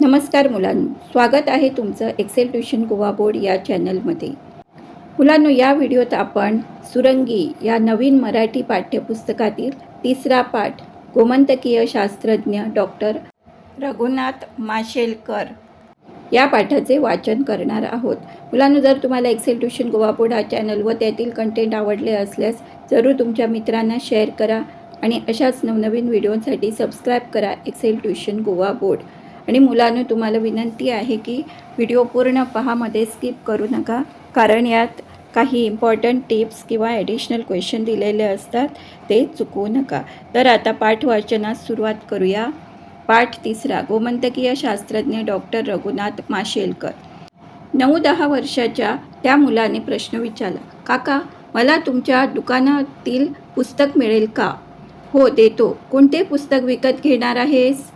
नमस्कार मुलांनो, स्वागत आहे तुमचं एक्सेल ट्युशन गोवा बोर्ड या चॅनलमध्ये. मुलांनो, या व्हिडिओत आपण सुरंगी या नवीन मराठी पाठ्यपुस्तकातील तिसरा पाठ गोमंतकीय शास्त्रज्ञ डॉक्टर रघुनाथ माशेलकर या पाठाचे वाचन करणार आहोत. मुलांनो, जर तुम्हाला एक्सेल ट्युशन गोवा बोर्ड हा चॅनल व त्यातील कंटेंट आवडले असल्यास जरूर तुमच्या मित्रांना शेअर करा आणि अशाच नवनवीन व्हिडिओसाठी सबस्क्राईब करा एक्सेल ट्युशन गोवा बोर्ड. आणि मुलांनो, तुम्हाला विनंती आहे की व्हिडिओ पूर्ण पहा, मध्ये स्किप करू नका, कारण यात काही इम्पॉर्टंट टिप्स किंवा ॲडिशनल क्वेश्चन दिलेले असतात, ते चुकवू नका. तर आता पाठ वाचनास सुरुवात करूया. पाठ तिसरा, गोमंतकीय शास्त्रज्ञ डॉक्टर रघुनाथ माशेलकर. 9-10 वर्षाच्या त्या मुलाने प्रश्न विचारला, काका, मला तुमच्या दुकानातील पुस्तक मिळेल का? हो, देतो. कोणते पुस्तक विकत घेणार आहेस?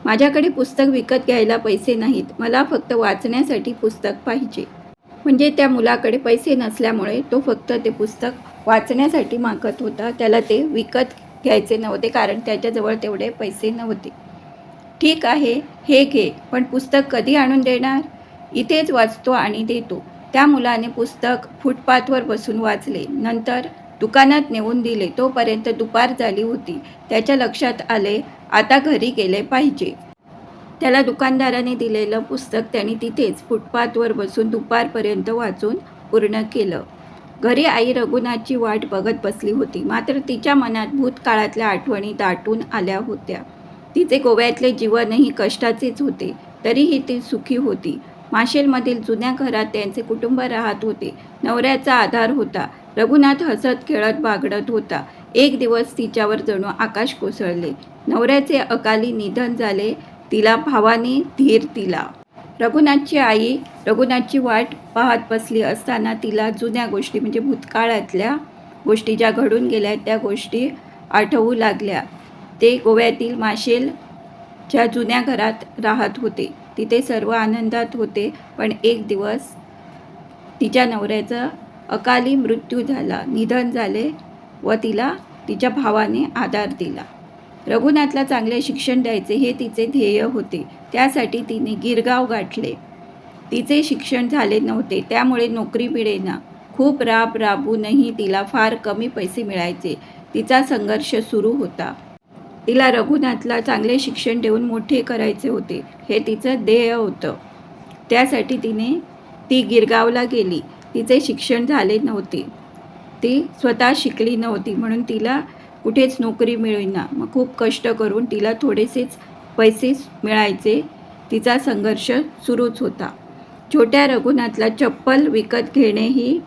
माझ्याकडे पुस्तक विकत घ्यायला पैसे नाहीत, मला फक्त वाचण्यासाठी पुस्तक पाहिजे. म्हणजे त्या मुलाकडे पैसे नसल्यामुळे तो फक्त ते पुस्तक वाचण्यासाठी मागत होता, त्याला ते विकत घ्यायचे नव्हते, कारण त्याच्याजवळ तेवढे पैसे नव्हते. ठीक आहे, हे घे, पण पुस्तक कधी आणून देणार? इथेच वाचतो आणि देतो. त्या मुलाने पुस्तक फुटपाथवर बसून वाचले, नंतर दुकानात नेऊन दिले. तोपर्यंत दुपार झाली होती. त्याच्या लक्षात आले, आता घरी गेले पाहिजे. त्याला दुकानदाराने दिलेलं पुस्तक त्याने तिथेच फुटपाथवर बसून दुपारपर्यंत वाचून पूर्ण केलं. घरी आई रघुनाथची वाट बघत बसली होती, मात्र तिच्या मनात भूतकाळातल्या आठवणी दाटून आल्या होत्या. तिचे गोव्यातले जीवनही कष्टाचेच होते, तरीही ती सुखी होती. माशेलमधील जुन्या घरात त्यांचे कुटुंब राहत होते. नवऱ्याचा आधार होता. रघुनाथ हसत खेळत बागडत होता. एक दिवस तिच्यावर जणू आकाश कोसळले. नवऱ्याचे अकाली निधन झाले. तिला भावाने धीर दिला. रघुनाथची आई रघुनाथची वाट पाहत बसली असताना तिला जुन्या गोष्टी, म्हणजे भूतकाळातल्या गोष्टी ज्या घडून गेल्या त्या गोष्टी आठवू लागल्या. ते गोव्यातील माशेलच्या जुन्या घरात राहत होते. तिथे सर्व आनंदात होते, पण एक दिवस तिच्या नवऱ्याचा अकाली मृत्यू झाला, निधन झाले व तिला तिच्या भावाने आधार दिला. रघुनाथला चांगले शिक्षण द्यायचे हे तिचे ध्येय होते. त्यासाठी तिने गिरगाव गाठले. तिचे शिक्षण झाले नव्हते, त्यामुळे नोकरी मिळेना. खूप राबूनही तिला फार कमी पैसे मिळायचे. तिचा संघर्ष सुरू होता. तिला रघुनाथला चांगले शिक्षण देऊन मोठे करायचे होते, हे तिचं ध्येय होतं. त्यासाठी ती गिरगावला गेली. तिचे शिक्षण झाले नव्हते, ती स्वतः शिकली नव्हती, म्हणून तिला कुठेच नोकरी मिळेना. मग खूप कष्ट करून तिला थोडेसेच पैसे मिळायचे. तिचा संघर्ष सुरूच होता. छोट्या रघुनाथला चप्पल विकत घेणेही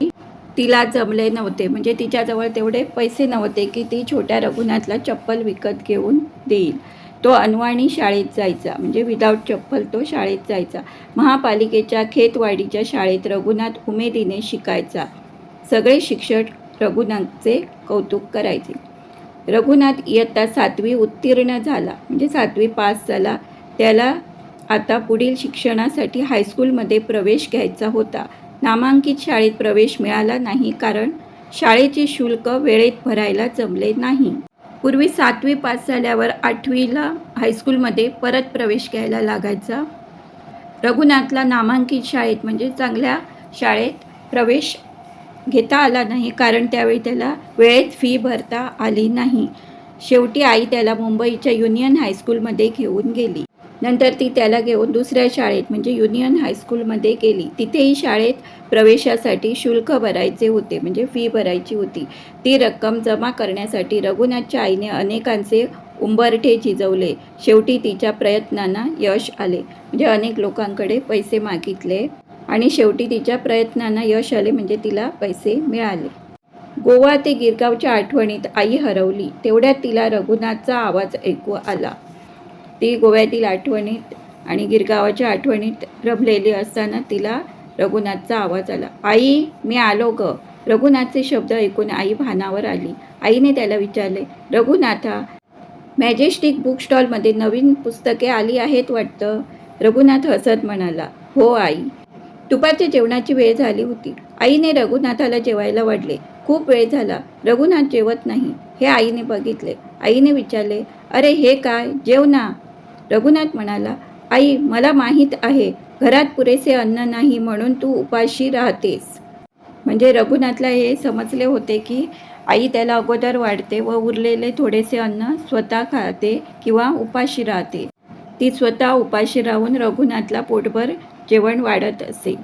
तिला जमले नव्हते, म्हणजे तिच्याजवळ तेवढे पैसे नव्हते की ती छोट्या रघुनाथला चप्पल विकत घेऊन देईल. तो अनवाणी शाळेत जायचा, म्हणजे विदाऊट चप्पल तो शाळेत जायचा. महापालिकेच्या खेतवाडीच्या शाळेत रघुनाथ उमेदीने शिकायचा. सगळे शिक्षक रघुनाथचे कौतुक करायचे. रघुनाथ इयत्ता 7वी उत्तीर्ण झाला, म्हणजे 7वी पास झाला. त्याला आता पुढील शिक्षणासाठी हायस्कूलमध्ये प्रवेश घ्यायचा होता. नामांकित शाळेत प्रवेश मिळाला नाही, कारण शाळेचे शुल्क वेळेत भरायला जमले नाही. पूर्वी 7वी पास झाल्यावर 8वीला हायस्कूलमध्ये परत प्रवेश घ्यायला लागायचा. रघुनाथला नामांकित शाळेत, म्हणजे चांगल्या शाळेत प्रवेश घेता आला नाही, कारण त्यावेळी त्याला वेळेत फी भरता आली नाही. शेवटी आई त्याला मुंबईच्या युनियन हायस्कूलमध्ये घेऊन गेली. नंतर ती त्याला घेऊन दुसऱ्या शाळेत, म्हणजे युनियन हायस्कूलमध्ये गेली. तिथेही शाळेत प्रवेशासाठी शुल्क भरायचे होते, म्हणजे फी भरायची होती. ती रक्कम जमा करण्यासाठी रघुनाथच्या आईने अनेकांचे उंबरठे झिजवले. शेवटी तिच्या प्रयत्नांना यश आले, म्हणजे अनेक लोकांकडे पैसे मागितले आणि शेवटी तिच्या प्रयत्नांना यश आले, म्हणजे तिला पैसे मिळाले. गोवा ते गिरगावच्या आठवणीत आई हरवली. तेवढ्यात तिला रघुनाथचा आवाज ऐकू आला. ती गोव्यातील आठवणीत आणि गिरगावाच्या आठवणीत रमलेली असताना तिला रघुनाथचा आवाज आला. आई, मी आलो ग. रघुनाथचे शब्द ऐकून आई भानावर आली. आईने त्याला विचारले, रघुनाथा, मॅजेस्टिक बुक स्टॉलमध्ये नवीन पुस्तके आली आहेत वाटतं? रघुनाथ हसत म्हणाला, हो आई. दुपारच्या जेवणाची वेळ झाली होती. आईने रघुनाथाला जेवायला वाढले. खूप वेळ झाला, रघुनाथ जेवत नाही हे आईने बघितले. आईने विचारले, अरे हे काय, जेव ना. रघुनाथ म्हणाला, आई, मला माहीत आहे घरात पुरेसे अन्न नाही म्हणून तू उपाशी राहतेस. म्हणजे रघुनाथला हे समजले होते की आई त्याला अगोदर वाढते व उरलेले थोडेसे अन्न स्वतः खाते किंवा उपाशी राहते. ती स्वतः उपाशी राहून रघुनाथला पोटभर जेवण वाढत असे.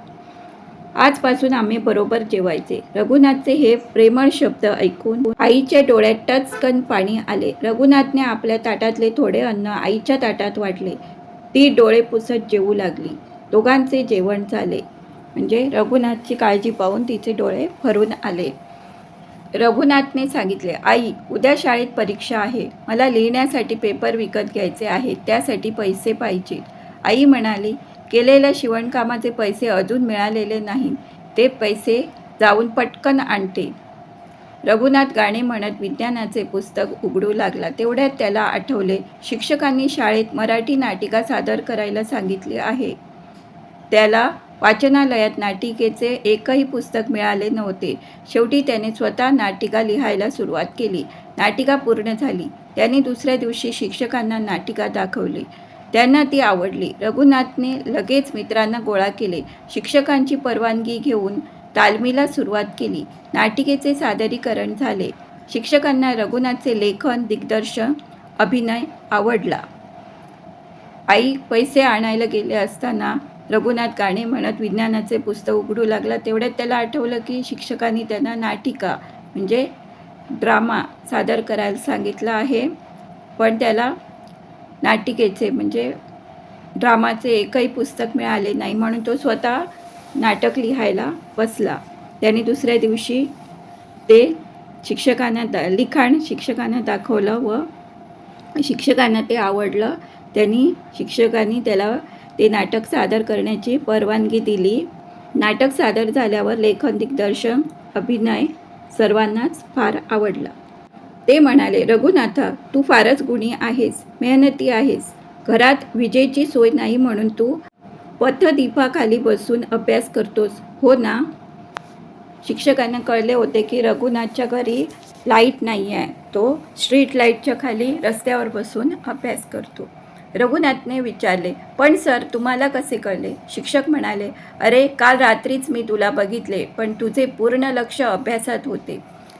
आजपासून आम्ही बरोबर जेवायचे. रघुनाथचे हे प्रेमळ शब्द ऐकून आईच्या डोळ्यात टचकन पाणी आले. रघुनाथने आपल्या ताटातले थोडे अन्न आईच्या ताटात वाढले. ती डोळे पुसत जेवू लागली. दोघांचे जेवण झाले. म्हणजे रघुनाथची काळजी पाहून तिचे डोळे भरून आले. रघुनाथने सांगितले, आई, उद्या शाळेत परीक्षा आहे. मला लिहिण्यासाठी पेपर विकत घ्यायचे आहेत. त्यासाठी पैसे पाहिजे. आई म्हणाली, केलेल्या शिवणकामाचे पैसे अजून मिळालेले नाहीत. ते पैसे जाऊन पटकन आणते. रघुनाथ गाणे म्हणत विज्ञानाचे पुस्तक उघडू लागला. तेवढ्यात त्याला आठवले, शिक्षकांनी शाळेत मराठी नाटिका सादर करायला सांगितले आहे. त्याला वाचनालयात नाटिकेचे एकही पुस्तक मिळाले नव्हते. शेवटी त्याने स्वतः नाटिका लिहायला सुरुवात केली. नाटिका पूर्ण झाली. त्याने दुसऱ्या दिवशी शिक्षकांना नाटिका दाखवली. त्यांना ती आवडली. रघुनाथने लगेच मित्रांना गोळा केले. शिक्षकांची परवानगी घेऊन तालमीला सुरुवात केली. नाटिकेचे सादरीकरण झाले. शिक्षकांना रघुनाथचे लेखन, दिग्दर्शन, अभिनय आवडला. आई पैसे आणायला गेले असताना रघुनाथ गाणे म्हणत विज्ञानाचे पुस्तक उघडू लागला. तेवढ्यात त्याला आठवलं की शिक्षकांनी त्यांना नाटिका म्हणजे ड्रामा सादर करायला सांगितलं आहे. पण त्याला नाटिकेचे म्हणजे ड्रामाचे एकही पुस्तक मिळाले नाही. म्हणून तो स्वतः नाटक लिहायला बसला. त्याने दुसऱ्या दिवशी ते लिखाण शिक्षकांना दाखवलं व शिक्षकांना ते आवडलं. शिक्षकांनी त्याला ते नाटक सादर करण्याची परवानगी दिली. नाटक सादर झाल्यावर लेखन, दिग्दर्शन, अभिनय सर्वांनाच फार आवडला. ते म्हणाले, रघुनाथा, तू फारच गुणी आहेस, मेहनती आहेस. घरात विजेची सोय नाही म्हणून तू पथदीपाखाली बसून अभ्यास करतोस, हो ना? शिक्षकांना कळले होते की रघुनाथच्या घरी लाईट नाही आहे. तो स्ट्रीट लाईटच्या खाली रस्त्यावर बसून अभ्यास करतो. रघुनाथने विचारले, पण सर, तुम्हाला कसे कळले? शिक्षक म्हणाले, अरे, काल रात्रीच मी तुला बघितले, पण तुझे पूर्ण लक्ष अभ्यासात होते.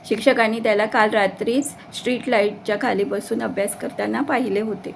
शिक्षकांनी त्याला काल रात्रीच स्ट्रीट लाईटच्या खाली बसून अभ्यास करताना पाहिले होते.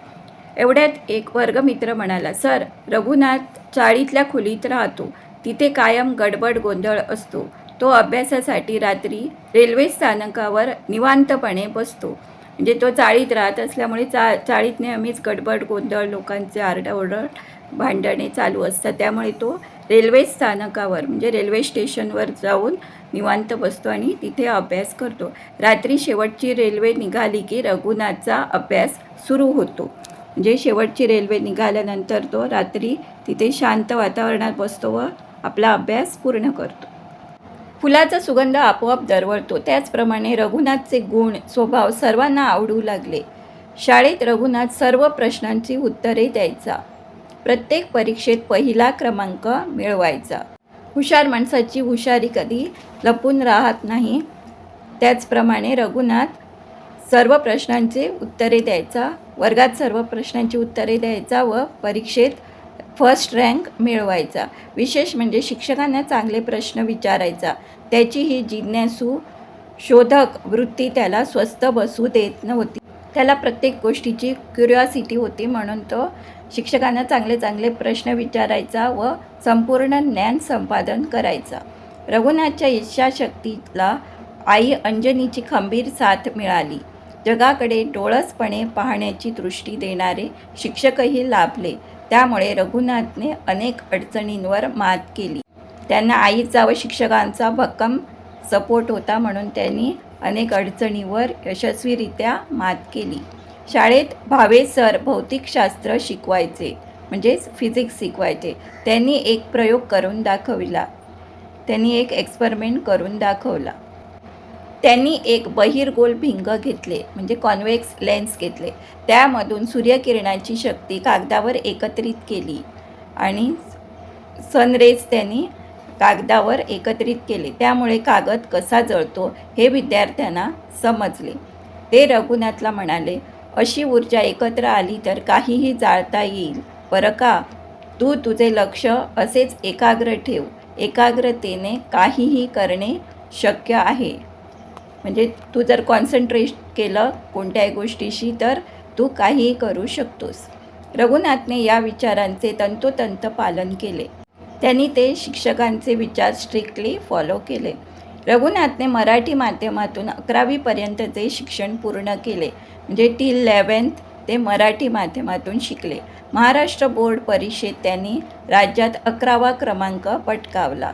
एवढ्यात एक वर्गमित्र म्हणाला, सर, रघुनाथ चाळीतल्या खोलीत राहतो. तिथे कायम गडबड गोंधळ असतो. तो अभ्यासासाठी रात्री रेल्वे स्थानकावर निवांतपणे बसतो. म्हणजे तो चाळीत राहत असल्यामुळे चाळीत नेहमीच गडबड गोंधळ, लोकांचे आरडाओरड, भांडणे चालू असतात. त्यामुळे तो रेल्वे स्थानकावर म्हणजे रेल्वे स्टेशनवर जाऊन निवांत बसतो आणि तिथे अभ्यास करतो. रात्री शेवटची रेल्वे निघाली की रघुनाथचा अभ्यास सुरू होतो. म्हणजे शेवटची रेल्वे निघाल्यानंतर तो रात्री तिथे शांत वातावरणात बसतो व आपला अभ्यास पूर्ण करतो. फुलाचा सुगंध आपोआप दरवळतो. त्याचप्रमाणे रघुनाथचे गुण, स्वभाव सर्वांना आवडू लागले. शाळेत रघुनाथ सर्व प्रश्नांची उत्तरे द्यायचा. प्रत्येक परीक्षेत पहिला क्रमांक मिळवायचा. हुशार माणसाची हुशारी कधी लपून राहत नाही. त्याचप्रमाणे रघुनाथ सर्व प्रश्नांची उत्तरे द्यायचा, वर्गात सर्व प्रश्नांची उत्तरे द्यायचा व परीक्षेत फर्स्ट रँक मिळवायचा. विशेष म्हणजे शिक्षकांना चांगले प्रश्न विचारायचा. त्याची ही जिज्ञासू शोधक वृत्ती त्याला स्वस्थ बसू देत नव्हती. त्याला प्रत्येक गोष्टीची क्युरिओसिटी होती. म्हणून तो शिक्षकांना चांगले चांगले प्रश्न विचारायचा व संपूर्ण ज्ञान संपादन करायचा. रघुनाथच्या इच्छाशक्तीला आई अंजनीची खंबीर साथ मिळाली. जगाकडे डोळसपणे पाहण्याची दृष्टी देणारे शिक्षकही लाभले. त्यामुळे रघुनाथने अनेक अडचणींवर मात केली. त्यांना आईचा व शिक्षकांचा भक्कम सपोर्ट होता. म्हणून त्यांनी अनेक अडचणींवर यशस्वीरित्या मात केली. शाळेत भावे सर भौतिकशास्त्र शिकवायचे, म्हणजेच फिजिक्स शिकवायचे. त्यांनी एक प्रयोग करून दाखविला. त्यांनी एक एक्सपेरिमेंट करून दाखवला. त्यांनी एक बहिर्गोल भिंग घेतले, म्हणजे कॉन्व्हेक्स लेन्स घेतले. त्यामधून सूर्यकिरणाची शक्ती कागदावर एकत्रित केली आणि सनरेज त्यांनी कागदावर एकत्रित केले. त्यामुळे कागद कसा जळतो हे विद्यार्थ्यांना समजले. ते रघुनाथला म्हणाले, अशी ऊर्जा एकत्र आली तर काहीही जाळता येईल. बरं का. तू तुझे लक्ष असेच एकाग्र ठेव. एकाग्रतेने काहीही करणे शक्य आहे. म्हणजे तू जर कॉन्सन्ट्रेट केलं कोणत्याही गोष्टीशी तर तू काहीही करू शकतोस. रघुनाथने या विचारांचे तंतोतंत पालन केले. त्यांनी ते शिक्षकांचे विचार स्ट्रिक्टली फॉलो केले. रघुनाथने मराठी माध्यमातून 11वीपर्यंतचे शिक्षण पूर्ण केले. म्हणजे टिल 11th ते मराठी माध्यमातून शिकले. महाराष्ट्र बोर्ड परीक्षेत त्यांनी राज्यात 11वा क्रमांक पटकावला.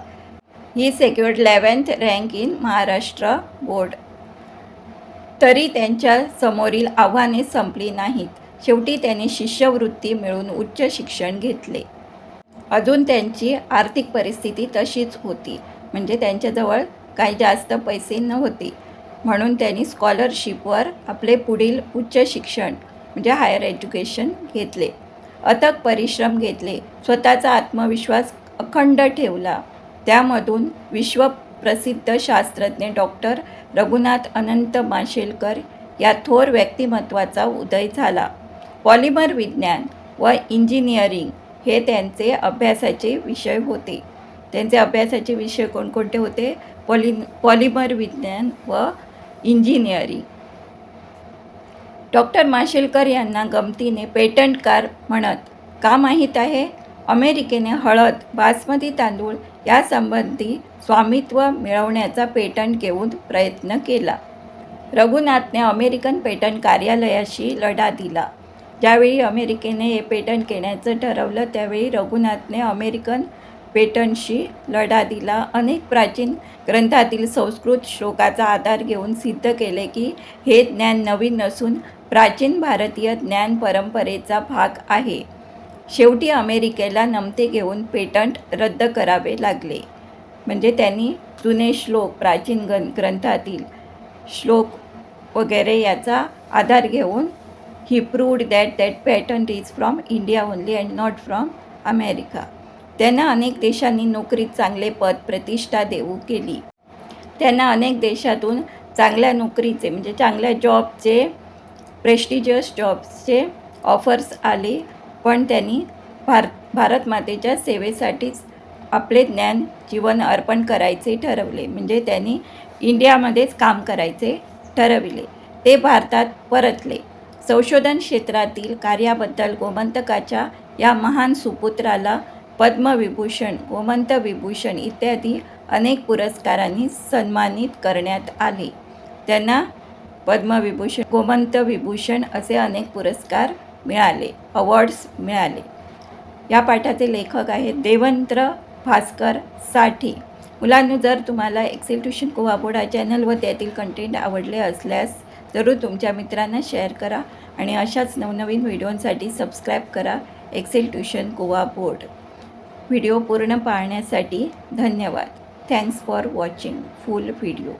ही secured 11th rank in Maharashtra board. तरी त्यांच्या समोरील आव्हाने संपली नाहीत. शेवटी त्यांनी शिष्यवृत्ती मिळवून उच्च शिक्षण घेतले. अजून त्यांची आर्थिक परिस्थिती तशीच होती. म्हणजे त्यांच्याजवळ काही जास्त पैसे नव्हते. म्हणून त्यांनी स्कॉलरशिपवर आपले पुढील उच्च शिक्षण म्हणजे हायर एज्युकेशन घेतले. अथक परिश्रम घेतले. स्वतःचा आत्मविश्वास अखंड ठेवला. त्यामधून विश्वप्रसिद्ध शास्त्रज्ञ डॉक्टर रघुनाथ अनंत माशेलकर या थोर व्यक्तिमत्वाचा उदय झाला. पॉलिमर विज्ञान व इंजिनिअरिंग हे त्यांचे अभ्यासाचे विषय होते. त्यांचे अभ्यासाचे विषय कोणकोणते होते? पॉलिमर विज्ञान व इंजिनिअरिंग. डॉक्टर माशेलकर यांना गमतीने पेटंटकार म्हणत. का माहीत आहे? अमेरिकेने हळद, बासमती तांदूळ यासंबंधी स्वामित्व मिळवण्याचा पेटंट घेऊन प्रयत्न केला. रघुनाथने अमेरिकन पेटंट कार्यालयाशी लढा दिला. ज्यावेळी अमेरिकेने हे पेटंट घेण्याचं ठरवलं त्यावेळी रघुनाथने अमेरिकन पेटंटशी लढा दिला. अनेक प्राचीन ग्रंथातील संस्कृत श्लोकाचा आधार घेऊन सिद्ध केले की हे ज्ञान नवीन नसून प्राचीन भारतीय ज्ञान परंपरेचा भाग आहे. शेवटी अमेरिकेला नमते घेऊन पेटंट रद्द करावे लागले. म्हणजे त्यांनी जुने श्लोक, प्राचीन ग्रंथातील श्लोक वगैरे याचा आधार घेऊन he proved that patent is from India only and not from America. त्यांना अनेक देशांनी नोकरीत चांगले पद प्रतिष्ठा देऊ केली. त्यांना अनेक देशातून चांगल्या नोकरीचे म्हणजे चांगल्या जॉबचे, प्रेस्टिजियस जॉब्सचे ऑफर्स आले. पण त्यांनी भारत मातेच्या सेवेसाठीच आपले ज्ञान जीवन अर्पण करायचे ठरवले. म्हणजे त्यांनी इंडियामध्येच काम करायचे ठरविले. ते भारतात परतले. संशोधन क्षेत्रातील कार्याबद्दल गोमंतकाच्या या महान सुपुत्राला पद्मविभूषण, गोमंत विभूषण इत्यादी अनेक पुरस्कारांनी सन्मानित करण्यात आले. त्यांना पद्मविभूषण, गोमंत विभूषण असे अनेक पुरस्कार मिळाले, अवॉर्ड्स मिळाले. या पाठाचे लेखक आहेत देवेंद्र भास्कर साठे. मुलांनो, जर तुम्हाला एक्सेल ट्युशन कोवा बोर्ड हा चॅनल व त्यातील कंटेंट आवडले असल्यास जरूर तुमच्या मित्रांना शेअर करा आणि अशाच नवनवीन व्हिडिओंसाठी सबस्क्राईब करा एक्सेल ट्युशन कोवा बोर्ड. व्हिडिओ पूर्ण पाहण्यासाठी धन्यवाद. Thanks for watching full video.